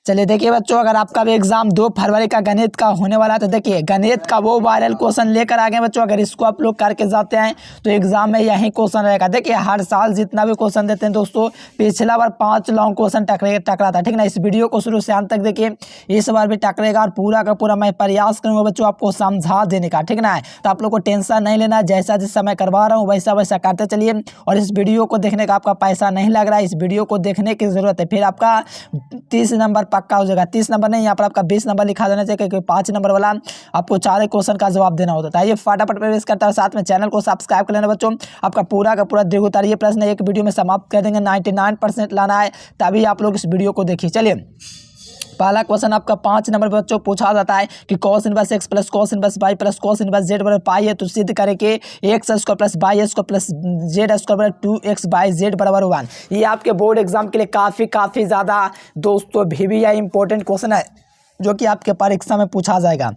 चलिए देखिए बच्चों, अगर आपका भी एग्जाम 2 फरवरी का गणित का होने वाला है तो देखिए गणित का वो वायरल क्वेश्चन लेकर आ गए बच्चों। अगर इसको आप लोग करके जाते हैं तो एग्जाम में यही क्वेश्चन रहेगा। देखिए हर साल जितना भी क्वेश्चन देते हैं दोस्तों, पिछला बार 5 लॉन्ग क्वेश्चन टकरा था, ठीक ना। इस वीडियो को शुरू से अंत तक देखिए, इस बार भी टकरेगा और पूरा का पूरा मैं प्रयास करूंगा बच्चों आपको समझा देने का, ठीक ना। तो आप लोग को टेंशन नहीं लेना, जैसा जैसा मैं करवा रहा हूँ वैसा वैसा करते चलिए। और इस वीडियो को देखने का आपका पैसा नहीं लग रहा है, इस वीडियो को देखने की जरूरत है, फिर आपका 30 नंबर पक्का हो जाएगा। 30 नंबर नहीं, यहाँ पर आपका 20 नंबर लिखा देना चाहिए, क्योंकि 5 नंबर वाला आपको 4 क्वेश्चन का जवाब देना होता है। ये फटाफट प्रवेश करता है, साथ में चैनल को सब्सक्राइब कर लेना बच्चों। आपका पूरा का पूरा दीर्घोत्तर ये प्रश्न एक वीडियो में समाप्त कर देंगे, 99% लाना है, तभी आप लोग इस वीडियो को देखिए। चलिए पहला क्वेश्चन आपका 5 नंबर पर बच्चों पूछा जाता है कि cos inverse x plus cos inverse y plus cos inverse z बराबर पाई है, तो सिद्ध करें कि x square plus y square plus z square बराबर 2x बाई जेड बराबर 1। ये आपके बोर्ड एग्जाम के लिए काफ़ी ज़्यादा दोस्तों भी इंपॉर्टेंट क्वेश्चन है, जो कि आपके परीक्षा में पूछा जाएगा।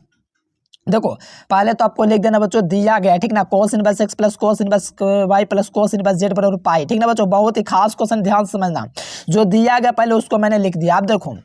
देखो पहले तो आपको लिख देना बच्चों, दिया गया है, ठीक ना, cos inverse x plus cos inverse y plus cos inverse z बराबर पाई, ठीक ना बच्चों। बहुत ही खास क्वेश्चन, ध्यान से समझना। जो दिया गया पहले उसको मैंने लिख दिया। आप देखो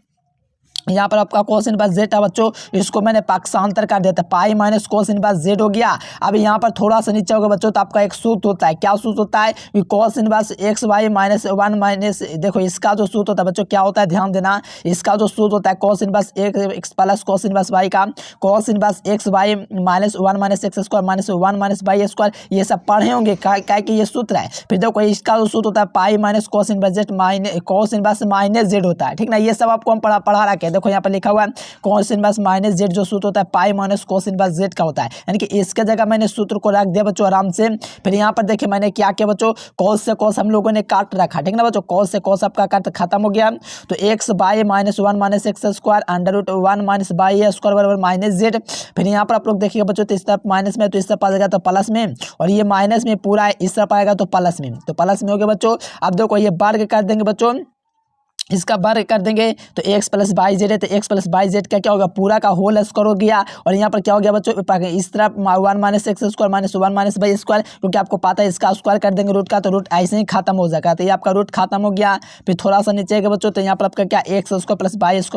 यहाँ पर आपका cos इनवर्स z था बच्चों, इसको मैंने पक्षांतर कर दिया था, pi minus cos inverse z हो गया। अब यहाँ पर थोड़ा सा नीचे होगा बच्चों, तो आपका एक सूत्र होता है। क्या सूत्र होता है कि cos inverse x y minus 1 minus, देखो इसका जो सूत्र होता है बच्चों क्या होता है, ध्यान देना। इसका जो सूत्र होता है cos inverse x plus cos inverse y का, cos inverse x y minus 1 minus x square minus 1 minus y square, ये सब पढ़े होंगे क्या कि ये सूत्र है। फिर देखो इसका जो सूत्र होता है pi minus cos inverse z minus cos inverse minus z होता है, ठीक ना। ये सब आपको हम पढ़ा रखे हैं। देखो यहाँ पर लिखा हुआ है cos इनवर्स माइनस z, जो सूत्र होता है pi minus cos inverse z का होता है, यानी कि इसके जगह मैंने सूत्र को रख दिया बच्चों आराम से। फिर यहाँ पर देखिए मैंने क्या किया बच्चों, cos से cos हम लोगों ने काट रखा, ठीक ना बच्चों। cos से cos आपका काट खत्म हो गया, तो x y minus 1 minus x square under root 1 minus y square बराबर माइनस z। फिर यहाँ पर आप लोग देखिएगा बच्चों, तो इस तरफ माइनस में, तो इस तरफ आ जाएगा तो प्लस में, और ये माइनस में पूरा है, इस तरफ आएगा तो प्लस में, तो प्लस में हो गया बच्चों। अब देखो ये वर्ग कर देंगे बच्चों, इसका वर्ग कर देंगे तो x प्लस बाई जेड है, तो x प्लस बाई जेड का क्या होगा, पूरा का होल स्क्वायर हो गया। और यहाँ पर क्या हो गया बच्चों, इस तरफ 1 minus x square minus 1 minus y square, क्योंकि आपको पता है इसका स्क्वायर कर देंगे रूट का, तो रूट ऐसे ही खत्म हो जाएगा, तो ये आपका रूट खत्म हो गया। फिर थोड़ा सा नीचे गया बच्चों, तो यहाँ पर आपका क्या x square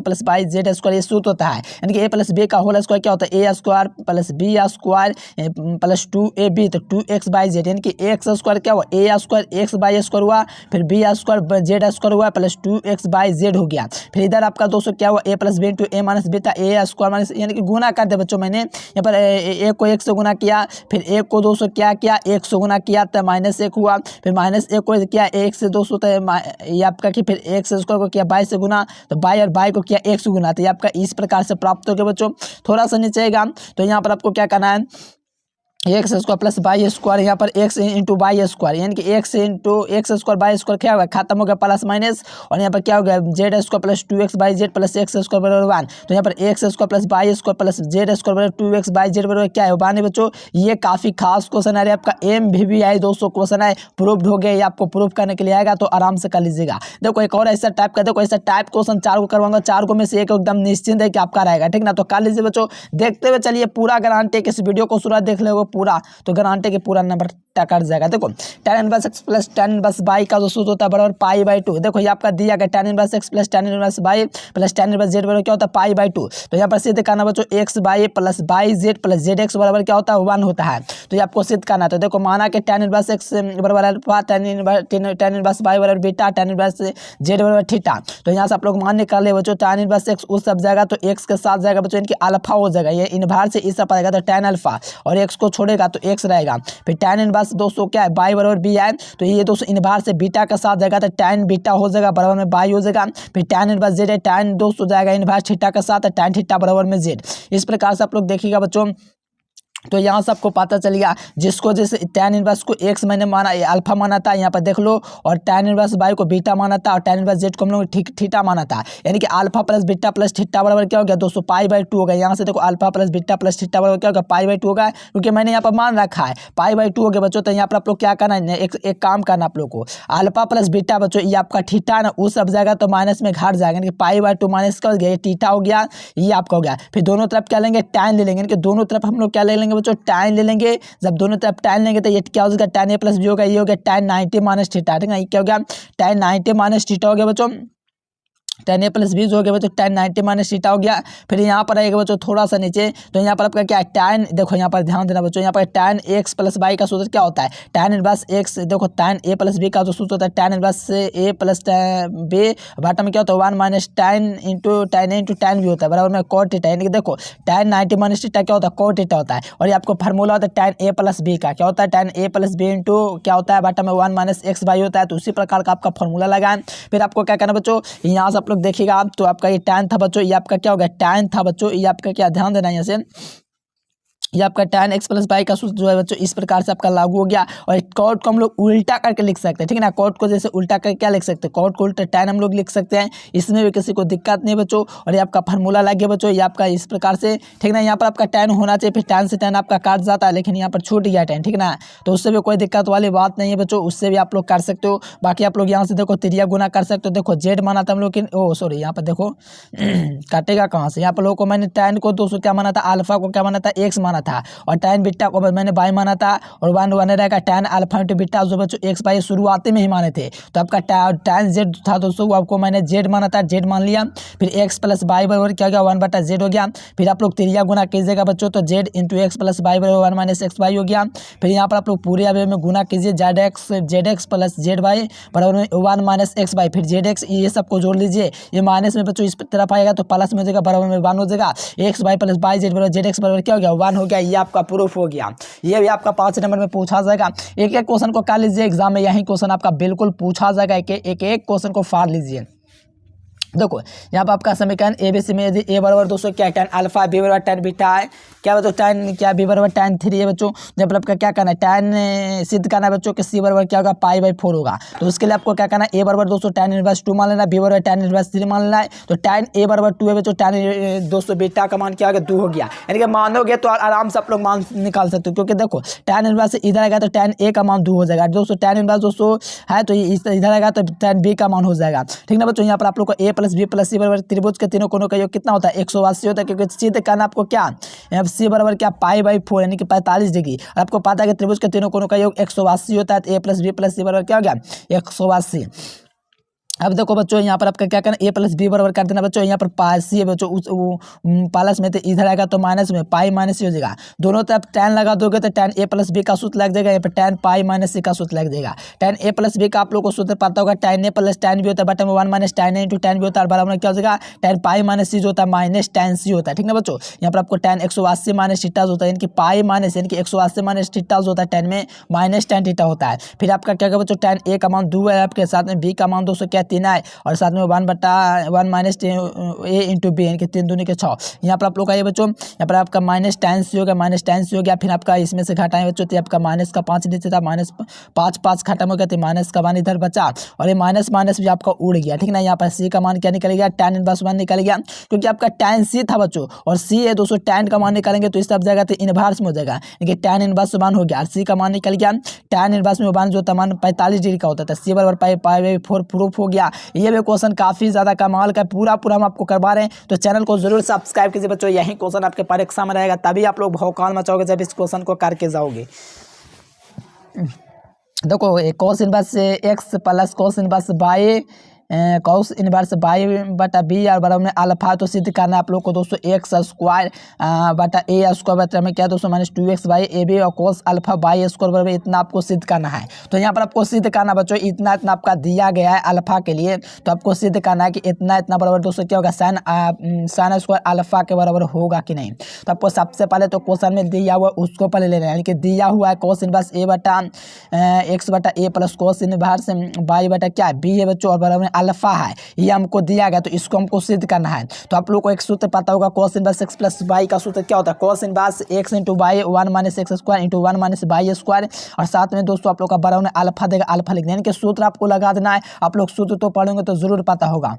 plus y z square, ये सूत्र होता है, यानी कि a प्लस बी का होल स्क्वायर क्या होता है, a स्क्वायर plus B square plus 2ab, तो 2x बाई जेड, यानी कि एक्स स्क्वायर क्या हुआ, a square x y square हुआ, फिर बी स्क्वायर जेड स्क्वायर हुआ प्लस 2x बाई जेड हो गया। फिर इधर आपका दोस्तों क्या हुआ, a plus b into a minus बीटा ए स्क्वायर माइनस, यानी कि गुना कर दे बच्चों। मैंने यहाँ पर a को 1 से गुना किया, फिर a को 2 से क्या किया, 1 से गुना किया तो माइनस 1 हुआ, फिर माइनस 1 को किया 1 से 200, तो ये आपका कि फिर x स्क्वायर को किया 22 से गुना, तो बाई और बाई को किया 1 से गुना, तो ये आपका इस प्रकार से प्राप्त हो गया बच्चों। थोड़ा सा नीचे आएगा तो यहाँ पर आपको क्या करना है, x square plus y square, यहाँ पर एक्स इंटू बाई स्क्वायर, यानी कि x into x square by square क्या होगा, खत्म हो गया प्लस माइनस, और यहाँ पर क्या हो गया Z square plus 2x y Z plus x square बराबर 1, तो यहाँ पर x square plus y square plus z square बराबर 2x बाई जेड बराबर क्या है, 1 है बच्चों। ये काफ़ी खास क्वेश्चन है, आपका MVVI 200 क्वेश्चन है, प्रूव्ड हो गया। ये आपको प्रूव करने के लिए आएगा, तो आराम से कर लीजिएगा। देखो एक और ऐसा टाइप का, देखो ऐसा टाइप क्वेश्चन 4 को करवाऊंगा, 4 को में से एक एकदम निश्चिंत है कि आपका रहेगा, ठीक ना। तो कर लीजिए बच्चों, देखते हुए चलिए, पूरा गारंटी इस वीडियो को शुरुआत देख लेगा पूरा, तो गारंटी के पूरा नंबर कट जाएगा। देखो tan inverse x plus tan inverse y का जो सूत्र होता है बराबर पाई बाई 2। देखो ये आपका दिया गया tan inverse x plus tan inverse y plus tan inverse z बराबर क्या होता है, पाई बाई 2। तो यहाँ पर सिद्ध करना बच्चों, x by plus y Z plus Z x बराबर क्या होता है, 1 होता है, तो ये आपको सिद्ध करना है। तो देखो माना कि tan इनवर्स x बराबर अल्फा, tan इनवर्स y बराबर बीटा, tan इनवर्स z बराबर थीटा। तो यहाँ से आप लोग मान निकाल ले बच्चों, tan इनवर्स x उस सब जाएगा तो x के साथ जाएगा बच्चों, इनकी अल्फा हो जाएगा, ये इनवर्स से इस सब आएगा तो tan अल्फा, और x को छोड़ेगा तो x रहेगा। फिर tan इनवर्स दोस्तों क्या है, बाई बराबर बी है, तो ये दोस्तों इनवर्स से बीटा के साथ जाएगा तो tan बीटा हो जाएगा, बराबर में बाई हो जाएगा। फिर tan इनवर्स जेड है, tan दोस्तों जाएगा इनवर्स थीटा के साथ, tan थीटा बराबर में जेड। इस प्रकार से आप लोग देखिएगा बच्चों, तो यहाँ से आपको पता चल गया, जिसको जैसे tan इनवर्स को x मैंने माना, अल्फा माना था, यहाँ पर देख लो, और tan इनवर्स बाई को बीटा माना था, और tan इनवर्स जेड को हम लोग थीटा माना था, यानी कि alpha plus beta plus theta बराबर क्या हो गया दोस्तों, पाई बाई 2 हो गया। यहाँ से देखो alpha plus beta plus theta बराबर क्या होगा, पाई बाई 2 होगा, क्योंकि मैंने यहाँ पर मान रखा है पाई बाई 2 हो गया बच्चों। तो यहाँ पर आप लोग क्या करना है, एक काम करना आप लोग को, अल्फा प्लस बीटा बच्चों ये आपका थीटा ना, उस सब जाएगा तो माइनस में घट जाएगा, यानी कि पाई बाई 2 माइनस का हो गया, ये थीटा हो गया, ये आपका हो गया। फिर दोनों तरफ क्या लेंगे, tan ले लेंगे, यानी कि दोनों तरफ हम लोग क्या ले लेंगे बच्चों, tan ले लेंगे। जब दोनों तरफ tan लेंगे तो ये क्या हो जाएगा, tan a प्लस बी होगा, ये हो गया tan 90 माइनस थीटा, ठीक है। ये क्या हो गया, tan 90 माइनस थीटा हो गया बच्चों। tan a प्लस बी जो हो गया बच्चों tan 90 माइनस थीटा हो गया। फिर यहाँ पर आएगा बच्चों थोड़ा सा नीचे, तो यहाँ पर आपका क्या है tan, देखो यहाँ पर ध्यान देना बच्चों, यहाँ पर tan x प्लस बाई का सूत्र क्या होता है, tan इनवर्स x, देखो tan a प्लस बी का जो सूत्र होता है tan inverse a plus b भाटा में क्या होता है 1 minus tan into tan a into tan b होता है बराबर में cot थीटा, यानी कि देखो tan 90 माइनस थीटा क्या होता है cot थीटा होता है। और ये आपको फार्मूला होता है tan a प्लस बी का, क्या होता है tan a plus b into क्या होता है भाटा में 1 माइनस एक्स बाई होता है। तो उसी प्रकार का आपका फॉर्मूला लगाएं। फिर आपको क्या करना बच्चों, यहाँ से आप लोग देखिएगा तो आपका ये tan था बच्चों, ये आपका क्या हो गया tan था बच्चों, ये आपका क्या ध्यान देना यहाँ से, ये आपका tan x प्लस बाई का सूत्र जो है बच्चों इस प्रकार से आपका लागू हो गया। और कॉट को हम लोग उल्टा करके लिख सकते हैं, ठीक है ना, कॉट को जैसे उल्टा करके क्या लिख सकते हैं, कॉट को उल्टा tan हम लोग लिख सकते हैं, इसमें भी किसी को दिक्कत नहीं बच्चों। और ये आपका फार्मूला लग गया बच्चों, ये आपका इस प्रकार से, ठीक ना, यहाँ पर आपका tan होना चाहिए, फिर tan से tan आपका काट जाता है, लेकिन यहाँ पर छूट गया tan, ठीक ना, तो उससे भी कोई दिक्कत वाली बात नहीं है बच्चों, उससे भी आप लोग कर सकते हो। बाकी आप लोग यहाँ से देखो तिरिया गुना कर सकते हो, देखो जेड माना था हम लोग, ओ सॉरी यहाँ पर देखो काटेगा कहाँ से, यहाँ पर लोगों को मैंने tan को दोस्तों क्या माना था, अल्फा को क्या माना था x माना था, और tan बीटा को मैंने बाई माना था, और वन बने रहेगा tan अल्फा इंटू बीटा जो बच्चों एक्स बाई शुरुआती में ही माने थे। तो आपका tan जेड था दोस्तों, वो आपको मैंने जेड माना था, जेड मान लिया, फिर एक्स प्लस बाई बराबर क्या हो गया 1 बटा जेड हो गया। फिर आप लोग तिरिया गुना कीजिएगा बच्चों, तो Z into x plus y बराबर 1 माइनस एक्स बाई हो गया। फिर यहाँ पर आप लोग पूरे अवयव में गुना कीजिए, Z x plus Z by बराबर में 1 माइनस एक्स बाई, फिर जेड एक्स ये सबको जोड़ लीजिए, ये माइनस में बच्चों इस तरफ आएगा तो प्लस में हो जाएगा, बराबर में 1 हो जाएगा, x by plus y Z बराबर जेड एक्स बराबर क्या हो गया 1 हो गया। ये आपका प्रूफ हो गया, ये भी आपका 5 नंबर में पूछा जाएगा। एक एक क्वेश्चन को कर लीजिए, एग्जाम में यही क्वेश्चन आपका बिल्कुल पूछा जाएगा, एक एक क्वेश्चन को फाड़ लीजिए। देखो यहाँ पर आपका समीकरण ए बी सी में यदि ए बराबर दोस्तों क्या tan अल्फा, बी बराबर tan बीटा है, क्या बच्चों tan क्या बी बराबर tan 3 है बच्चों, जब आपका क्या करना है tan सिद्ध करना है बच्चों कि सी बराबर क्या होगा पाई बाई 4 होगा। तो उसके लिए आपको क्या करना है, ए बराबर दोस्तों tan इनवर्स 2 मान लेना है, बी बराबर tan इनवर्स 3 मान लेना है। तो tan ए बराबर 2 है बच्चों, tan दोस्तों बीटा का मान क्या हो गया 2 हो गया, यानी कि मानोगे तो आराम से आप लोग मान निकाल सकते हो, क्योंकि देखो tan इनवर्स इधर आएगा तो tan ए का मान 2 हो जाएगा दोस्तों, tan इनवर्स दोस्तों है तो इधर आएगा तो tan बी का मान हो जाएगा, ठीक ना बच्चों। यहाँ पर आप लोग को ए प्लस बी प्लस सी बराबर त्रिभुज के तीनों कोनों का योग कितना होता है 180 होता है, क्योंकि सिद्ध करना आपको क्या सी बराबर क्या पाई बाई 4 यानी कि 45 डिग्री। और आपको पता है कि त्रिभुज के तीनों कोनों का योग 180 होता है, तो ए प्लस बी प्लस सी बराबर क्या हो गया 180। अब देखो बच्चों यहाँ पर आपका क्या करना ए प्लस बी बराबर कर देना बच्चों, यहाँ पर पास सी है बच्चों, प्लस में तो इधर आएगा तो माइनस में पाई माइनस सी हो जाएगा, दोनों तरफ tan लगा दोगे तो tan ए प्लस बी का सूत्र लग जाएगा, यहाँ पर tan पाई माइनस सी का सूत्र लग जाएगा। tan ए प्लस बी का आप लोग को सूत्र पता होगा, tan ए प्लस tan बी होता है बटा में 1 माइनस tan ए इंटू tan बी होता है, बराबर में क्या हो जाएगा tan पाई माइनस सी जो होता है माइनस tan सी होता है, ठीक ना बच्चों। यहाँ पर आपको tan 180 माइनस थीटा होता है, यानी कि पाई माइनस यानी कि 180 माइनस थीटा होता है, tan में माइनस tan थीटा होता है। फिर आपका क्या होगा बच्चों tan ए का मान 2 है, आपके साथ में बी का मान दोस्तों क्या 3 है, और साथ में 1 बटा 1 माइनस ए इंटू बी यानी कि 3 दूनी के 6। यहाँ पर आप लोग आइए बच्चों, यहाँ पर आपका माइनस tan सी हो गया, माइनस tan सी हो गया, फिर आपका इसमें से घटाएं बच्चों, तो आपका माइनस का 5 नीचे था, माइनस 5 खत्म हो गया, तो माइनस का 1 इधर बचा, और ये माइनस माइनस भी आपका उड़ गया, ठीक ना। यहाँ पर सी का मान क्या निकल गया tan इनवर्स 1 निकल गया, क्योंकि आपका tan सी था बच्चों, और सी है दोस्तों tan का मान निकालेंगे तो इस तरफ जाएगा तो इनवर्स में हो जाएगा, यानी कि tan इनवर्स 1 हो गया, और सी का मान निकल गया tan इनवर्स में 1 जो था मान 45 डिग्री का होता था, सी बराबर पाई बाई 4 प्रूफ हो गया। ये भी क्वेश्चन काफी ज्यादा कमाल का पूरा हम आपको करवा रहे हैं, तो चैनल को जरूर सब्सक्राइब कीजिए बच्चों, यही क्वेश्चन आपके परीक्षा में रहेगा, तभी आप लोग भौकाल मचाओगे जब इस क्वेश्चन को करके जाओगे। देखो cos inverse x plus cos inverse by cos inverse by बटा बी और बराबर में अल्फा, तो सिद्ध करना है आप लोग को दोस्तों एक्स स्क्वायर बटा ए स्क्वायर बटा में क्या दोस्तों minus 2x y a b और cos अल्फा बाई स्क्वायर बराबर इतना आपको सिद्ध करना है। तो यहाँ पर आपको सिद्ध करना बच्चों इतना इतना आपका दिया गया है अल्फा के लिए, तो आपको सिद्ध करना है कि इतना इतना बराबर दोस्तों क्या होगा साइन स्क्वायर अल्फा के बराबर होगा कि नहीं। तो आपको सबसे पहले तो क्वेश्चन में दिया हुआ उसको पहले लेना है, यानी कि दिया हुआ है cos इनवर्स ए बटा एक्स बटा ए प्लस cos इनवर्स बाई बटा क्या बी है बच्चों, और बराबर में अल्फा है, ये हमको दिया गया, तो इसको हमको सिद्ध करना है। तो आप लोग को एक सूत्र पता होगा cos inverse x plus by का सूत्र क्या होता है, cos inverse x into by 1 minus x square into 1 minus y square, और साथ में दोस्तों आप लोग का बराबर में अल्फा देगा, अल्फा लिख देना, यानी कि सूत्र आपको लगा देना है। आप लोग सूत्र तो पढ़ेंगे तो जरूर पता होगा।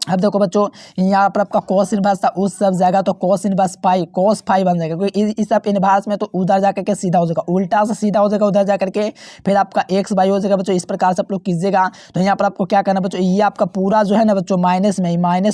अब देखो बच्चों, यहाँ पर आपका कॉस इनवर्स था, उस सब जाएगा तो cos inverse pi, cos phi बन जाएगा, क्योंकि इस सब इनवर्स में तो उधर जाकर के सीधा हो जाएगा, उल्टा से सीधा हो जाएगा उधर जाकर के, फिर आपका एक्स बाई हो जाएगा बच्चों। इस प्रकार से आप लोग कीजिएगा। तो यहाँ पर आपको क्या करना बच्चों, ये आपका पूरा जो है ना बच्चों माइनस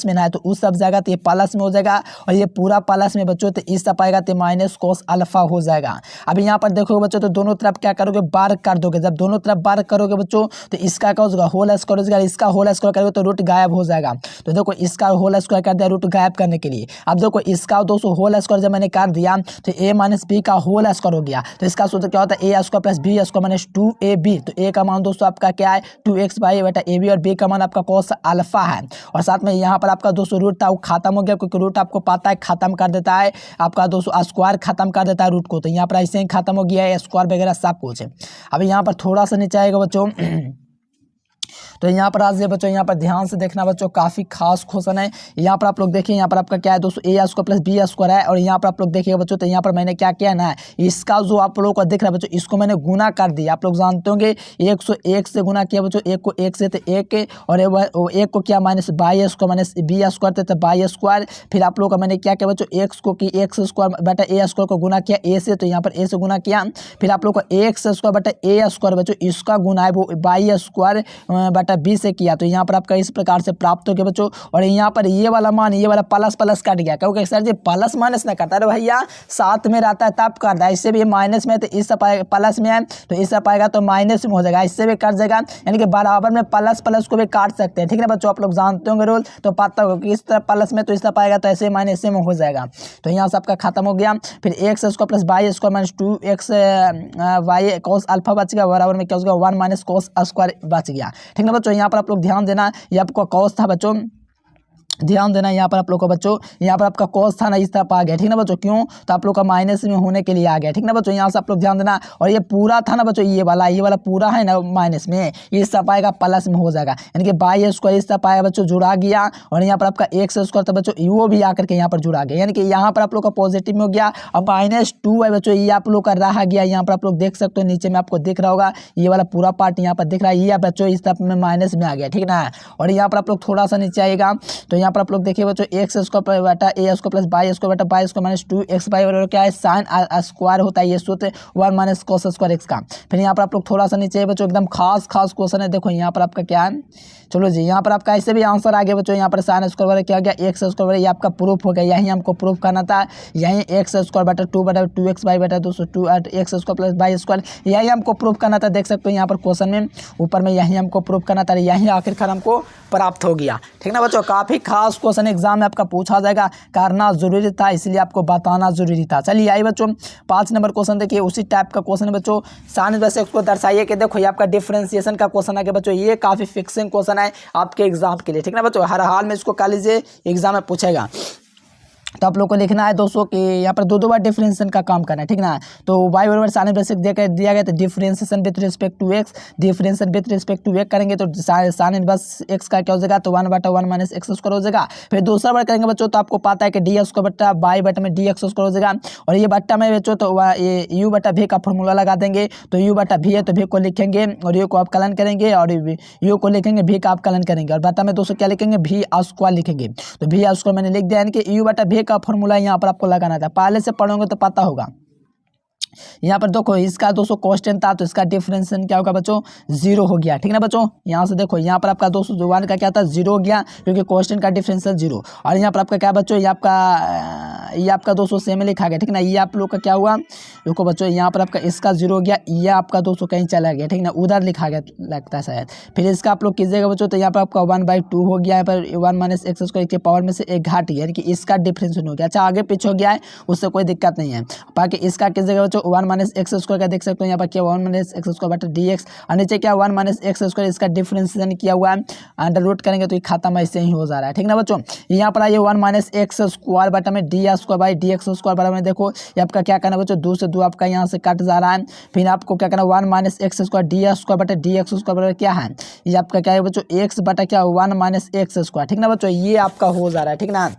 में ना है, तो उस सब जाएगा तो ये प्लस में हो जाएगा, और ये पूरा प्लस में बच्चों तो इस सब आएगा तो माइनस कॉस अल्फा हो जाएगा। अब यहाँ पर देखोगे बच्चों, तो दोनों तरफ क्या करोगे, बार कर दोगे। जब दोनों तरफ बार करोगे बच्चों, तो इसका क्या हो जाएगा, होल स्क्वायर हो जाएगा, इसका होल स्क्वायर करोगे तो रूट गायब हो जाएगा। तो देखो इसका होल स्क्वायर कर दिया रूट गायब करने के लिए। अब देखो इसका दोस्तों होल स्क्वायर जब मैंने कर दिया तो a माइनस बी का होल स्क्वायर हो गया। तो इसका सूत्र क्या होता है, A square plus B square minus 2ab। तो a का मान दोस्तों आपका क्या है, 2x बाई बटा ab, और b का मान आपका कॉस अल्फा है। और साथ में यहाँ पर आपका दोस्तों रूट था वो खत्म हो गया, क्योंकि रूट आपको पता है खत्म कर देता है आपका दोस्तों स्क्वायर खत्म कर देता है रूट को। तो यहाँ पर ऐसे ही खत्म हो गया है स्क्वायर वगैरह सब कुछ। अब यहाँ पर थोड़ा सा नीचे आएगा बच्चों तो यहाँ पर आज बच्चों, यहाँ पर ध्यान से देखना बच्चों, काफी खास क्वेश्चन है। यहाँ पर आप लोग देखिए, यहाँ पर आपका क्या है दोस्तों, ए स्क्वायर प्लस बी स्क्वायर है, और यहाँ पर आप लोग देखिएगा बच्चों, तो यहाँ पर मैंने क्या किया ना, इसका जो आप लोगों को दिख रहा है बच्चों, इसको मैंने गुना कर दिया। आप लोग जानते होंगे 101 से गुना किया बच्चों, एक को एक से तो एक, और एक को किया minus y square minus b square तो बाई स्क्वायर। फिर आप लोग का मैंने क्या किया बच्चों, एक्स को की एक्स स्क्वायर बटा ए स्क्वायर को गुना किया ए से, तो यहाँ पर ए से गुना किया। फिर आप लोग को एक्स स्क्वायर बटा ए स्क्वायर बच्चों, इसका गुना है वो बाई स्क्वायर बटा बी से किया। तो यहाँ पर आपका इस प्रकार से प्राप्त हो गया बच्चों। और यहाँ पर ये वाला मान, ये वाला प्लस प्लस कट गया, क्योंकि सर जी प्लस माइनस ना करता है भैया, साथ में रहता है तब करता है। इससे भी माइनस में तो इस प्लस में है तो इससे पाएगा तो माइनस में हो जाएगा, इससे भी कट जाएगा, यानी कि बराबर में प्लस प्लस को भी काट सकते हैं। ठीक है ना बच्चों, आप लोग जानते होंगे रूल, तो पता होगा कि इस तरह प्लस में तो इस तरह पाएगा तो ऐसे माइनस में हो जाएगा। तो यहाँ से आपका खत्म हो गया। फिर x square plus y square minus 2x y cos alpha बच गया, बराबर में क्या हो गया 1 माइनस कॉस स्क्वायर बच गया। ठीक है बच्चों, यहाँ पर आप लोग ध्यान देना, ये आपका कॉस था बच्चों, ध्यान देना यहाँ पर आप लोग को बच्चों, यहाँ पर आपका कॉस था ना इस तरफ आ गया। ठीक ना बच्चों, क्यों, तो आप लोग का माइनस में होने के लिए आ गया। ठीक ना बच्चों, यहाँ से आप लोग ध्यान देना। और ये पूरा था ना बच्चों, ये वाला पूरा है ना माइनस में, इस तरफ आएगा प्लस में हो जाएगा, यानी कि बाई स्क्वायर इस तरफ आएगा बच्चों, जुड़ा गया। और यहाँ पर आपका एक्स स्क्वायर था बच्चों, वो भी आकर के यहाँ पर जुड़ा गया, यानी कि यहाँ पर आप लोग का पॉजिटिव में हो गया। अब -2 है बच्चों, ये आप लोग का रहा गया। यहाँ पर आप लोग देख सकते हो, नीचे में आपको दिख रहा होगा, ये वाला पूरा पार्ट यहाँ पर दिख रहा है, ये बच्चों इस तरफ में माइनस में आ गया। ठीक ना, और यहाँ पर आप लोग थोड़ा सा नीचे आएगा, तो यहाँ पर आप लोग देखिए बच्चों, एक्स स्क्वायर बटा ए स्क्वायर प्लस बाई स्क्वायर बटा by square minus 2x by बराबर क्या है, साइन स्क्वायर होता है, ये सूत्र 1 माइनस कॉस स्क्वायर एक्स का। फिर यहाँ पर आप लोग थोड़ा सा नीचे बच्चों, एकदम खास क्वेश्चन है। देखो यहाँ पर आपका क्या है, चलो जी, यहाँ पर आपका ऐसे भी आंसर आ गया बच्चों। यहाँ पर साइन स्क्वायर बटा क्या गया, एक्स स्क्वायर, ये आपका प्रूफ हो गया, यही हमको प्रूफ करना था। यही एक्स स्क्वायर बटा 2 बटा 2x बाई बटा 2 x square plus y square, यही हमको प्रूफ करना था। देख सकते हो यहाँ पर क्वेश्चन में ऊपर में यही हमको प्रूफ करना था, यही आखिरकार हमको प्राप्त हो गया। ठीक ना बच्चों, काफी खास क्वेश्चन एग्जाम में आपका पूछा जाएगा, करना जरूरी था, इसलिए आपको बताना जरूरी था। चलिए आइए बच्चों, 5 नंबर क्वेश्चन देखिए, उसी टाइप का क्वेश्चन है बच्चों। साइन इनवर्स एक्स को दर्शाइए कि देखो ये आपका डिफरेंशिएशन का क्वेश्चन आ गया बच्चों, ये काफी फिक्सिंग क्वेश्चन है आपके एग्जाम के लिए। ठीक ना बच्चों, हर हाल में इसको कर लीजिए, एग्जाम में पूछेगा। तो आप लोग को लिखना है दोस्तों कि यहाँ पर दो बार डिफरेंशिएशन का काम करना है। ठीक ना, तो y बराबर साइन इनवर्स एक्स दिया गया, तो differentiation with respect to x, differentiation with respect to x करेंगे तो साइन इनवर्स एक्स का क्या हो जाएगा, तो 1/1 माइनस एक्स स्क्वायर हो जाएगा। फिर दूसरा बार करेंगे बच्चों, तो आपको पता है कि डी स्क्वायर बट्टा बाई बटा में डी एक्स स्क्वायर हो जाएगा। और ये बट्टा में बच्चों तो ये यू बटा भी का फॉर्मूला लगा देंगे, तो यू बटा भी है तो भी को लिखेंगे, और यू को अवकलन करेंगे, और यू को लिखेंगे, भी का अवकलन करेंगे, और बट्टा में दोस्तों क्या लिखेंगे, भी स्क्वायर लिखेंगे। तो भी स्क्वायर मैंने लिख दिया, यानी कि यू बटा भी का फॉर्मूला यहाँ पर आपको लगाना था, पहले से पढ़ोगे तो पता होगा। यहाँ पर देखो इसका दोस्तों कांस्टेंट था, तो इसका डिफरेंशिएशन क्या होगा बच्चों, 0 हो गया। ठीक ना बच्चों, यहाँ से देखो यहाँ पर आपका दोस्तों जो 1 का क्या था, 0 हो गया, क्योंकि कांस्टेंट का डिफरेंशियल 0। और यहाँ पर आपका क्या बच्चों, ये आपका दोस्तों सेम लिखा गया। ठीक ना, ये आप लोग का क्या हुआ, देखो बच्चों यहाँ पर आपका इसका 0 हो गया, ये आपका दोस्तों कहीं चला गया। ठीक ना, उधर लिखा गया लगता है शायद। फिर इसका आप लोग कीजिएगा बच्चों, तो यहाँ पर आपका 1/2 हो गया, यहाँ पर 1 माइनस एक्स स्क्वायर के पावर में से एक घाट गया, यानी कि इसका डिफरेंशिएशन हो गया। अच्छा, आगे पीछे हो गया है, उससे कोई दिक्कत नहीं है। बाकी इसका कीजिएगा बच्चों 1 माइनस एक्स स्क्वायर का देख सकते हो, यहाँ पर क्या 1 माइनस एक्स स्क्वायर बटा डी एक्स, और नीचे क्या 1 माइनस एक्स स्क्वायर, इसका डिफरेंशिएशन किया हुआ है, अंडर रूट करेंगे तो ये खत्म ऐसे ही हो जा रहा है। ठीक ना बच्चों, यहाँ पर आइए 1 माइनस एक्स स्क्वायर बटा में D square by d x square बराबर में देखो ये आपका क्या करना बच्चों, 2 से 2 आपका यहाँ से कट जा रहा है। फिर आपको क्या करना, 1 minus x square D square बटा डी एक्स स्क्वायर बराबर क्या है, ये आपका क्या है बच्चों, एक्स बटा क्या 1 माइनस एक्स स्क्वायर। ठीक ना बच्चों, ये आपका हो जा रहा है। ठीक ना,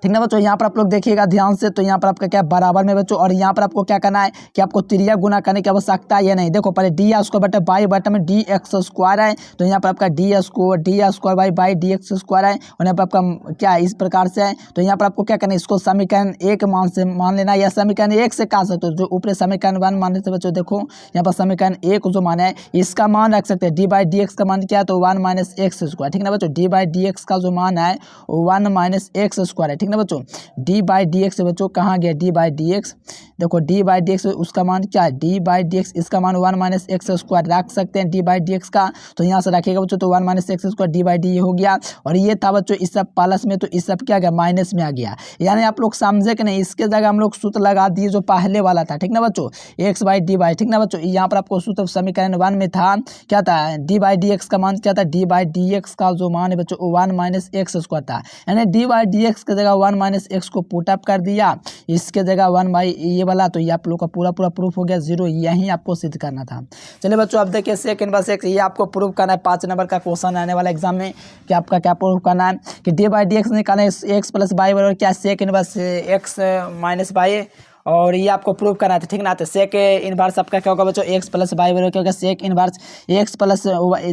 ठीक ना बच्चों। यहाँ पर आप लोग देखिएगा ध्यान से, तो यहाँ पर आपका क्या बराबर में बच्चों, और यहाँ पर आपको क्या करना है कि आपको त्रिया गुना करने की आवश्यकता है या नहीं। देखो पहले डी स्क्वायर बटा बाई बटा में डी एक्स स्क्वायर है, तो यहाँ पर आपका D square by d x square है, और यहाँ पर आपका क्या इस प्रकार से है। तो यहाँ पर आपको क्या करना है, इसको समीकरण 1 मान लेना, या समीकरण 1 से कहा सकते हो, जो ऊपर समीकरण 1 मानने से बच्चों देखो यहाँ पर समीकरण 1 जो मान है इसका मान रख सकते हैं, डी बाई डी एक्स का मान क्या है, तो 1 माइनस एक्स स्क्वायर। ठीक ना बच्चों, डी बाई डी एक्स का जो मान है 1 माइनस एक्स स्क्वायर है। ठीक ना बच्चों, डी बाई डी एक्स बच्चों कहाँ गया, डी बाई डी एक्स, देखो डी बाई डी एक्स उसका मान क्या है, डी बाई डी एक्स इसका मान 1 माइनस एक्स स्क्वायर रख सकते हैं डी बाई डी एक्स का, तो यहाँ से रखिएगा बच्चों, तो 1 minus x square D y D हो गया, और ये था बच्चों इस सब प्लस में, तो इस सब क्या गया माइनस में आ गया। यानी आप लोग समझे कि नहीं, इसके जगह हम लोग सूत्र लगा दिए जो पहले वाला था। ठीक ना बच्चों, एक्स बाई डी बाई। ठीक ना बच्चों, यहाँ पर आपको सूत्र समीकरण 1 में था क्या था, डी बाई डी एक्स का मान क्या था, डी बाई डी एक्स का जो मान है बच्चों 1 माइनस एक्स स्क्वायर था, यानी डी बाई डी एक्स की जगह 1 माइनस एक्स को पुट अप कर दिया, इसके जगह 1 बाई ये वाला, तो ये आप लोग का पूरा प्रूफ हो गया 0, यही आपको सिद्ध करना था। चलिए बच्चों अब देखिए सेक इनवर्स एक्स, ये आपको प्रूफ करना है, 5 नंबर का क्वेश्चन आने वाला एग्जाम में, कि आपका क्या प्रूफ करना है कि डी बाई डी एक्स निकालना है, एक्स प्लस बाई बराबर क्या sec inverse x minus y, और ये आपको प्रूव करना था। ठीक ना, तो सेक इनवर्स आपका क्या होगा बच्चों, एक्स प्लस बाई बराबर क्या होगा, सेक इनवर्स एक्स प्लस,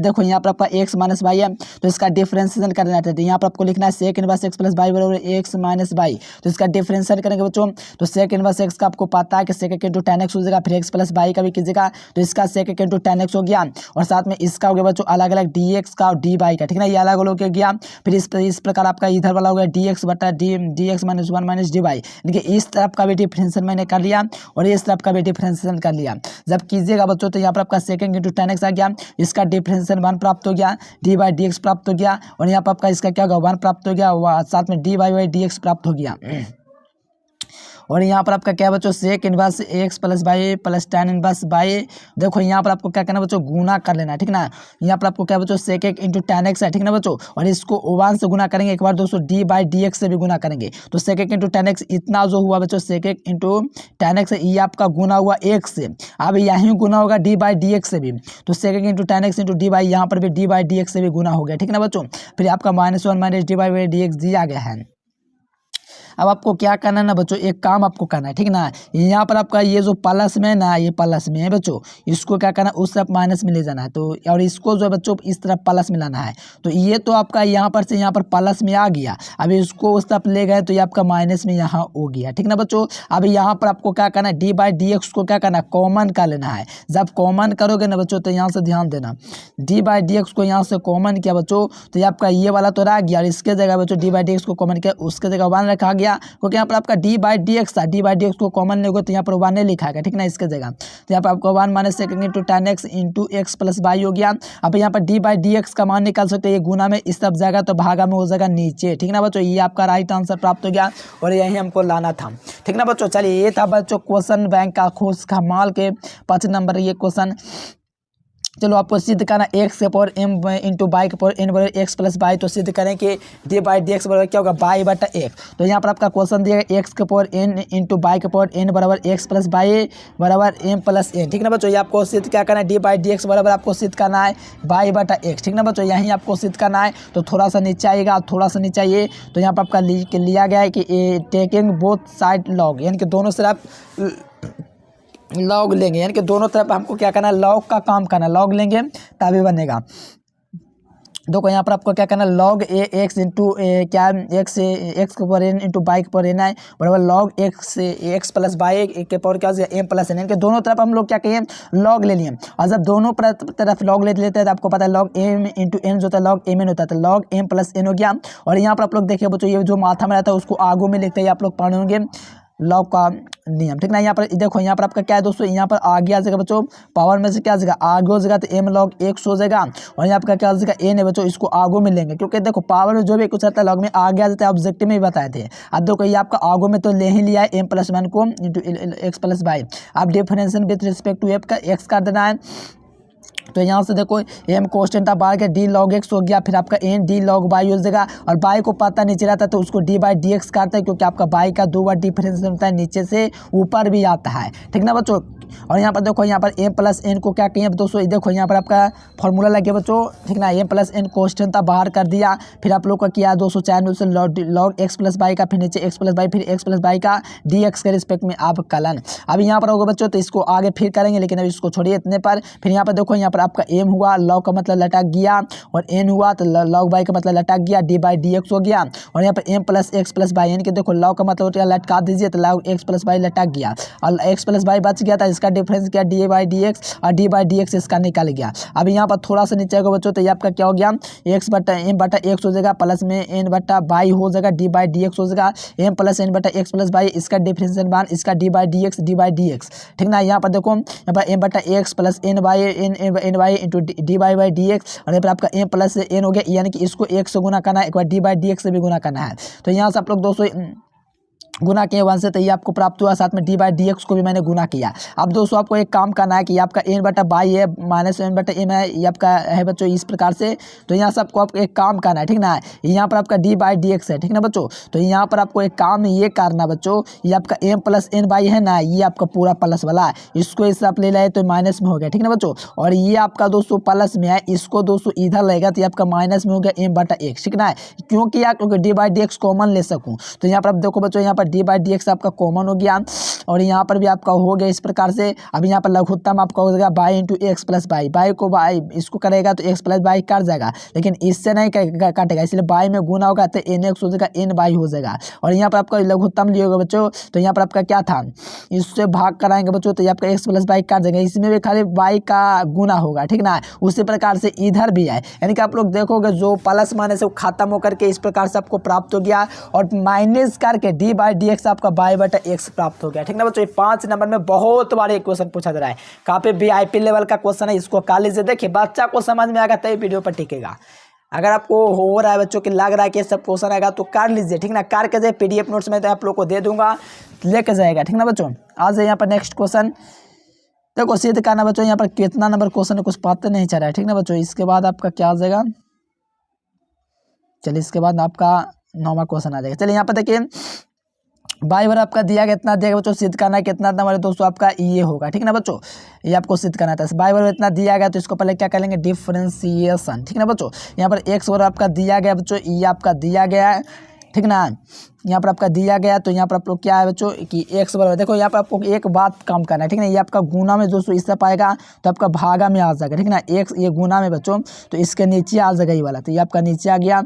देखो यहाँ पर आपका एक्स माइनस बाई है, तो इसका डिफरेंशिएशन करना था, तो यहाँ पर आपको लिखना है sec inverse x plus y बराबर एक्स माइनस बाई, तो इसका डिफरेंशिएशन करेंगे बच्चों, तो सेक इनवर्स एक्स का आपको पता है कि सेक इंटू टेन एक्स हो जाएगा, फिर एक्स प्लस बाई का भी कीजिएगा, तो इसका सेक इंटू टेन एक्स हो गया, और साथ में इसका हो गया बच्चों अलग अलग डी एक्स का और डी बाई का। ठीक ना, ये अलग अलग हो गया, फिर इस प्रकार आपका इधर वाला हो गया डी एक्स बटा D x minus 1 minus D by, देखिए इस तरफ का भी डिफरेंशिएशन मैंने कर लिया, और इस तरफ का भी डिफरेंशिएशन कर लिया। जब कीजिएगा बच्चों तो यहाँ पर आपका सेकंड इंटू टेन एक्स आ गया, इसका डिफरेंशिएशन 1 प्राप्त हो गया, डी बाई डी एक्स प्राप्त हो गया, और यहाँ पर आपका इसका क्या होगा 1 प्राप्त हो गया, साथ में डी बाई डी एक्स प्राप्त हो गया। और यहाँ पर आपका क्या बच्चों sec inverse x plus y plus tan inverse y, देखो यहाँ पर आपको क्या करना बच्चों गुना कर लेना। ठीक ना, यहाँ पर आपको क्या बच्चों सेक एक इंटू टेन एक्स है। ठीक ना बच्चों, और इसको 1 से गुना करेंगे, एक बार दोस्तों डी बाई डी एक्स से भी गुना करेंगे, तो सेक एक इंटू टेन एक्स इतना जो हुआ बच्चों सेक एक इंटू टेन एक्स, ये आपका गुना हुआ एक से, अब यहीं गुना होगा डी बाई डी एक्स से भी, तो सेक एक into ten x into d by, यहाँ पर भी डी बाई डी एक्स से भी गुना हो गया। ठीक ना बच्चों, फिर आपका -1 minus D y d x दिया गया है। अब आपको क्या करना है ना बच्चों, एक काम आपको करना है। ठीक ना, यहाँ पर आपका ये जो प्लस में ना, ये प्लस में है बच्चों, इसको क्या करना है उस तरफ माइनस में ले जाना है, तो और इसको जो है बच्चों इस तरफ प्लस में लाना है, तो ये तो आपका यहाँ पर से यहाँ पर प्लस में आ गया, अब इसको उस तरफ ले गए तो ये आपका माइनस में यहाँ हो गया। ठीक ना बच्चों, अब यहाँ पर आपको क्या करना है डी बाई डी एक्स को क्या करना है कॉमन कर लेना है। जब कॉमन करोगे ना बच्चों, तो यहाँ से ध्यान देना, डी बाई डी एक्स को यहाँ से कॉमन किया बच्चों, तो ये आपका ये वाला तो रह गया, और इसके जगह बच्चों डी बाई डी एक्स को कॉमन किया, उसके जगह 1 रखा गया, क्योंकि यहाँ पर आपका डी बाई डी एक्स था, डी बाई डी एक्स को कॉमन लेगा तो यहाँ पर 1 लिखा गया। ठीक ना, इसके जगह तो यहाँ पर आपको 1 minus second into ten x into x plus by हो गया। अब यहाँ पर डी बाई डी एक्स का मान निकाल सकते हैं, ये गुना में इस सब जगह, तो भागा में हो जाएगा नीचे। ठीक ना बच्चों, ये आपका राइट आंसर प्राप्त हो गया, और यही हमको लाना था। ठीक ना बच्चों, चलिए ये था बच्चों क्वेश्चन बैंक का खोज कमाल के 5 नंबर ये क्वेश्चन। चलो आपको सिद्ध करना एक्स के पावर एम इंटू बाई के पावर एन बराबर एक्स प्लस बाई, तो सिद्ध करें कि डी बाई डी एक्स बराबर क्या होगा बाई बटा एक्स। तो यहाँ पर आपका क्वेश्चन दिया गया एक्स के पावर एन इंटू बाई के पावर एन बराबर एक्स प्लस बाई बराबर एम प्लस एन। ठीक ना बच्चों, ये आपको सिद्ध क्या करना है डी बाई डी एक्स बराबर आपको सिद्ध करना है बाई बटा एक्स। ठीक ना बच्चों, यहीं आपको सिद्ध करना है, तो थोड़ा सा नीचे आएगा, थोड़ा सा नीचे आइए, तो यहाँ पर आपका लिया गया है कि टेकिंग बोथ साइड लॉग, यानी कि दोनों तरफ लॉग लेंगे, यानी कि दोनों तरफ हमको क्या करना है लॉग का काम करना, लॉग लेंगे तभी बनेगा। देखो यहाँ पर आपको क्या करना है लॉग ए एक्स इंटू क्या एक्स के पावर एन इंटू बाई के पावर एन है बराबर लॉग एक्स प्लस बाई के पावर क्या हो जाएगा एम प्लस एन, यानी कि दोनों तरफ हम लोग क्या कहिए लॉग ले लिए, और जब दोनों तरफ लॉग ले लेते हैं तो आपको पता है लॉग एम इंटू एन जो होता है लॉग एम एन होता है, तो लॉग एम प्लस एन हो गया। और यहाँ पर आप लोग देखिए बच्चों, ये जो माथा में रहता है उसको आगू में लिखते हैं, आप लोग पढ़े होंगे लॉग का नियम। ठीक ना, यहाँ पर देखो यहाँ पर आपका क्या है दोस्तों, यहाँ पर आगे आ जाएगा बच्चों पावर में से क्या आ जाएगा आगे हो जाएगा, तो एम लॉग एक्स हो जाएगा, और यहाँ पर क्या हो जाएगा एन है बच्चों, इसको आगू में लेंगे, क्योंकि देखो पावर में जो भी कुछ रहता है लॉग में आगे आ जाता है, ऑब्जेक्टिव में भी बताए थे। अब देखो ये आपका आगू में तो ले ही लिया है एम प्लस 1 को इंटू एक्स प्लस बाई, अब differentiation with respect to f का एक्स कर देना है, तो यहाँ से देखो एम कॉन्स्टेंट आप बाहर के डी लॉग एक्स हो गया, फिर आपका एन डी लॉग बाई हो जाएगा, और बाई को पता नीचे रहता है तो उसको डी बाई डी एक्स करता है, क्योंकि आपका बाई का 2 बार डिफरेंस होता है, नीचे से ऊपर भी आता है। ठीक ना बच्चों, और यहाँ पर देखो यहाँ पर m प्लस एन को क्या किए दोस्तों, देखो यहाँ पर आपका फॉर्मूला लगे बच्चों, ठीक ना, m प्लस एन कॉन्स्टेंट था बाहर कर दिया, फिर आप लोग का किया दोस्तों चाहे से लॉग एक्स प्लस वाई का, फिर नीचे एक्स प्लस वाई, फिर एक्स प्लस वाई का डी एक्स के रिस्पेक्ट में आप कलन। अब यहाँ पर होगा बच्चों तो इसको आगे फिर करेंगे, लेकिन अभी इसको छोड़िए इतने पर। फिर यहाँ पर देखो यहाँ पर आपका m हुआ, लॉग का मतलब लटक गया, और n हुआ तो लॉग वाई का मतलब लटक गया, डी बाई डी एक्स हो गया। और यहाँ पर m plus x plus y, यानी कि देखो लॉग का मतलब लटका दीजिए तो लॉग एक्स प्लस वाई लटक गया, और एक्स प्लस वाई बच गया था, इसका डिफरेंस क्या डी बाई डी एक्स, और डी बाई डी एक्स इसका निकल गया। अब यहाँ पर थोड़ा सा नीचे आएगा बच्चों तो ये आपका क्या हो गया, एक्स बटा एम बटा एक्स हो जाएगा, प्लस में एन बटा बाई हो जाएगा, डी बाई डी एक्स हो जाएगा, एम प्लस एन बटा एक्स प्लस बाई, इसका डिफरेंशियल मान इसका डी बाई डी एक्स, ठीक ना। यहाँ पर देखो यहाँ पर एम बटा x plus n y into d y d x, और यहाँ पर आपका एम प्लस एन हो गया, यानी कि इसको एक से गुना करना है, एक बार डी बाई डी एक्स से भी गुना करना है। तो यहाँ से आप लोग दोस्तों गुना किए 1 से, तो ये आपको प्राप्त हुआ, साथ में डी बाई डी एक्स को भी मैंने गुना किया। अब दोस्तों आपको एक काम करना है कि आपका एन बटा बाई है माइनस एन बटा एम है, ये आपका है बच्चों इस प्रकार से। तो यहाँ से आपको एक काम करना है, ठीक ना, यहाँ पर आपका डी बाई डी एक्स है, ठीक ना बच्चों। तो यहाँ पर आपको एक काम ये करना बच्चों, ये आपका एम प्लस एन बाई है ना, ये आपका पूरा प्लस वाला है, इसको इससे आप ले लाए तो माइनस में हो गया, ठीक ना बच्चों। और ये आपका दोस्तों प्लस में है, इसको दोस्तों इधर लगेगा तो ये आपका माइनस में हो गया एम बटा एक्स, ठीक ना, क्योंकि यार क्योंकि D y d x common ले सकूँ। तो यहाँ पर आप देखो बच्चों, यहाँ पर डी बाई डी एक्स आपका कॉमन हो गया, और यहाँ पर भी आपका हो गया इस प्रकार से। अब यहाँ पर लघुत्तम आपका हो जाएगा by into x plus by, by को बाई इसको करेगा तो एक्स प्लस बाई कट जाएगा, लेकिन इससे नहीं काटेगा, इसलिए बाई में गुना होगा तो एन एक्स हो जाएगा, एन बाई हो जाएगा। और यहाँ पर आपका लघुत्तम लिए होगा बच्चों, तो यहाँ पर आपका क्या था, इससे भाग कराएंगे बच्चों तो ये आपका एक्स प्लस बाई काट जाएगा, इसमें भी खाली बाई का गुना होगा, ठीक ना। उसी प्रकार से इधर भी है, यानी कि आप लोग देखोगे जो प्लस माइनस से खत्म होकर के इस प्रकार से आपको प्राप्त हो गया, और माइनस करके डी बाई डी एक्स आपका बाई बटा एक्स प्राप्त हो गया, ठीक ना बच्चों। 5 नंबर में बहुत बार एक क्वेश्चन पूछा जा रहा है, काफी वीआईपी लेवल का क्वेश्चन है, इसको काली से देखिए, बच्चा को समझ में आएगा तभी वीडियो पर टिकेगा। अगर आपको हो रहा है बच्चों कि लग रहा है कि सब क्वेश्चन आएगा तो कर लीजिए, ठीक ना, करके जाए पीडीएफ नोट्स में तो आप लोग को दे दूंगा, लेके जाएगा, ठीक ना बच्चों। आज यहाँ पर नेक्स्ट क्वेश्चन देखो सिद्ध करना बच्चों, यहाँ पर कितना नंबर क्वेश्चन है कुछ पता नहीं चल रहा है, ठीक ना बच्चों। इसके बाद आपका क्या आ जाएगा, चलिए इसके बाद आपका 9वां क्वेश्चन आ जाएगा। चलिए यहाँ पर देखिए बाई बार आपका दिया गया इतना दिया बच्चों, सिद्ध करना है कितना नंबर दोस्तों आपका ये होगा, ठीक ना बच्चों, ये आपको सिद्ध करना था। बाई बार इतना दिया गया तो इसको पहले क्या कर लेंगे, डिफरेंशिएशन, ठीक ना बच्चों। यहाँ पर एक्स बार आपका दिया गया बच्चों, ये आपका दिया गया है, ठीक ना, यहाँ पर आपका दिया गया, तो यहाँ पर आप लोग क्या है बच्चों कि एक्स बराबर, देखो यहाँ पर आपको एक बात काम करना है, ठीक ना, ये आपका गुना में दोस्तों इससे पाएगा तो आपका भागा में आ जाएगा, ठीक ना, एक्स ये गुना में बच्चों तो इसके नीचे आ जाएगा ये वाला, तो ये आपका नीचे आ गया।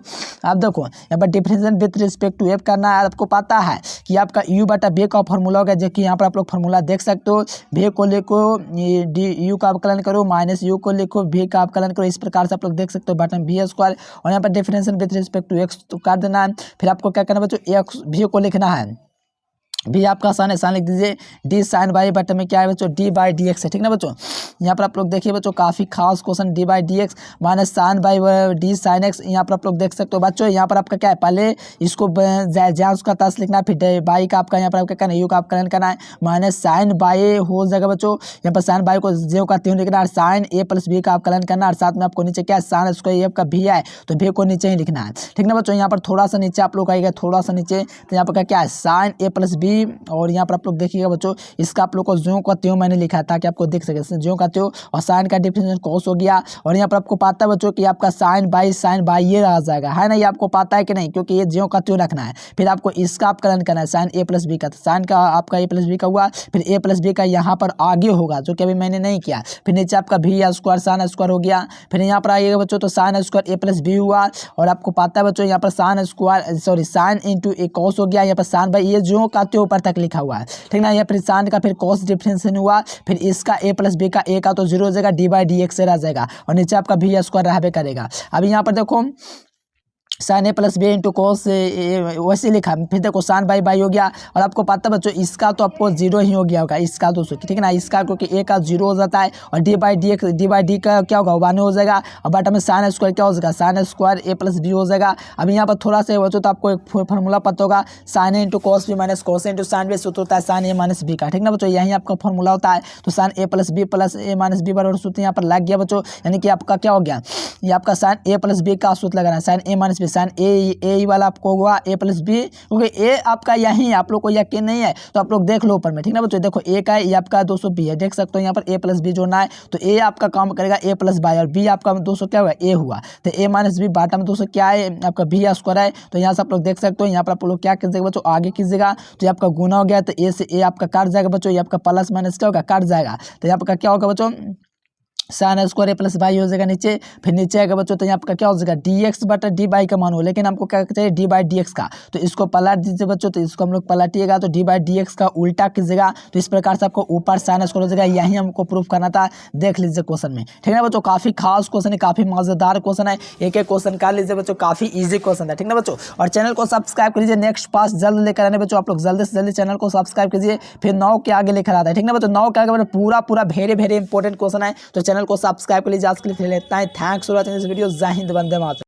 आप देखो यहाँ पर differentiation with respect to f करना है, आपको पता है कि आपका यू बटा बी का फॉर्मूला होगा, जो कि यहाँ पर आप लोग फॉर्मूला देख सकते हो, भी को लिखो डी यू का अवकलन करो, माइनस यू को लिखो भी का अवकलन करो, इस प्रकार से आप लोग देख सकते हो बटन भी स्क्वायर, और यहाँ पर differentiation with respect to x तो कर देना है। फिर आपको क्या करना बच्चों, एक्स भी को लिखना है, भी आपका आसान है, लिख दीजिए डी साइन बाई बटे में क्या है बच्चों, डी बाई डी एक्स है, ठीक ना बच्चों। यहाँ पर आप लोग देखिए बच्चों काफी खास question, d y d x minus sine y d sine x, यहाँ पर आप लोग देख सकते हो बच्चों। यहाँ पर आपका क्या है, पहले इसको जहाँ उसका तस लिखना है, फिर बाई का आपका यहाँ पर आपका करना है, यू का अवकलन करना है, माइनस साइन बाई हो जाएगा बच्चों, यहाँ पर साइन बाई को जो का त्यों लिखना है, साइन ए प्लस बी का अवकलन करना है, और साथ में आपको नीचे क्या है साइन उसको ए का भी है तो भी को नीचे ही लिखना है, ठीक ना बच्चों। यहाँ पर थोड़ा सा नीचे आप लोग आएगा, थोड़ा सा नीचे, तो यहाँ पर क्या है साइन ए प्लस बी, और यहाँ पर आप लोग देखिएगा बच्चों इसका आप लोग को ज्यों का त्यों मैंने लिखा था कि आपको देख सके ज्यों का त्यों, और साइन का डिफरेंशिएशन कॉस हो गया। और यहाँ पर आपको पता है बच्चों कि आपका साइन बाई ये रह जाएगा, है ना, ये आपको पता है कि नहीं, क्योंकि ये ज्यों का त्यों रखना है। फिर आपको इसका अवकलन करना है साइन ए प्लस बी का, तो साइन का आपका ए प्लस बी का हुआ, फिर ए प्लस बी का यहाँ पर आगे होगा जो कि अभी मैंने नहीं किया, फिर नीचे आपका भी स्क्वायर साइन स्क्वायर हो गया, फिर यहाँ पर आइएगा बच्चों तो sine square A plus B हुआ, और आपको पता है बच्चों यहाँ पर sine square sorry sine into A cos हो गया, यहाँ पर साइन बाई ये ज्यों का त्यों ऊपर तक लिखा हुआ है, ठीक ना। यहाँ फिर साइन का फिर कॉस डिफरेंशिएशन हुआ, फिर इसका ए प्लस बी का ए का तो 0 हो जाएगा, डी बाई डी एक्स से रह जाएगा, और नीचे आपका भी स्क्वायर रहबे करेगा। अभी यहाँ पर देखो साइन ए प्लस बी इंटू कॉस वैसे लिखा, फिर देखो साइन बाई हो गया, और आपको पता बच्चों इसका तो आपको 0 ही हो गया होगा, इसका दोस्तों ठीक है ना, इसका क्योंकि ए का 0 हो जाता है, और डी बाई डी का क्या होगा 1 हो जाएगा, और बटा में साइन स्क्वायर क्या हो जाएगा sign square A plus B हो जाएगा। अब यहाँ पर थोड़ा सा बच्चों तो आपको एक फॉर्मूला पता होगा, sine A into cos B minus cos into sine B सूत्र होता है साइन ए माइनस बी का, ठीक ना बच्चों, यही आपका फॉर्मूला होता है। तो साइन ए प्लस ए माइनस बी बराबर सूत्र यहाँ पर लग गया बच्चों, यानी कि आपका क्या हो गया, ये आपका साइन ए प्लस बी का सूत्र लगाना है, साइन ए माइनस बी साइन ए वाला आपको हुआ a प्लस बी, क्योंकि ए आपका यहीं आप लोग को यकीन नहीं है तो आप लोग देख लो ऊपर में, ठीक ना बच्चों। देखो ए का ये आपका 200 बी है, देख सकते हो यहाँ पर a प्लस बी जोड़ना है तो ए आपका काम करेगा a प्लस बाई और बी आपका 200 क्या हुआ ए हुआ, तो a माइनस बी बाटा में 200 क्या है आपका बी स्क्वायर है। तो यहाँ से आप लोग देख सकते हो यहाँ पर आप लोग क्या कीजिएगा बच्चों आगे कीजिएगा, तो ये आपका गुना हो गया तो ए से ए आपका काट जाएगा बच्चों, ये आपका प्लस माइनस क्या होगा काट जाएगा, तो यहाँ पर क्या होगा बच्चों sign square A plus by हो जाएगा नीचे, फिर नीचे आएगा बच्चों तो यहाँ आपका क्या हो जाएगा डी एक्स बटा डी बाई का मान हो, लेकिन हमको क्या चाहिए डी बाई डी एक्स का, तो इसको पलट दीजिए बच्चों, तो इसको हम लोग पलटिएगा तो डी बाई डी एक्स का उल्टा कीजिएगा, तो इस प्रकार से आपको ऊपर साइन स्क्वायर हो जाएगा। यही हमको प्रूफ करना था, देख लीजिए क्वेश्चन में, ठीक है बच्चों। काफी खास क्वेश्चन है, काफी मजेदार क्वेश्चन है, एक एक क्वेश्चन कर लीजिए बच्चों, काफी ईजी क्वेश्चन है, ठीक है बच्चों। और चैनल को सब्सक्राइब कीजिए, नेक्स्ट पास जल्द लेकर आने बच्चों, आप लोग जल्दी से जल्दी चैनल को सब्सक्राइब कीजिए, फिर 9 के आगे लेकर आता है, ठीक है बच्चों। 9 के आगे पूरा वेरी इंपॉर्टेंट क्वेश्चन है, तो चैनल को सब्सक्राइब कर लीजिए। आज के लिए इतना ही, thanks for watching this video. जय हिंद, वंदे मातरम।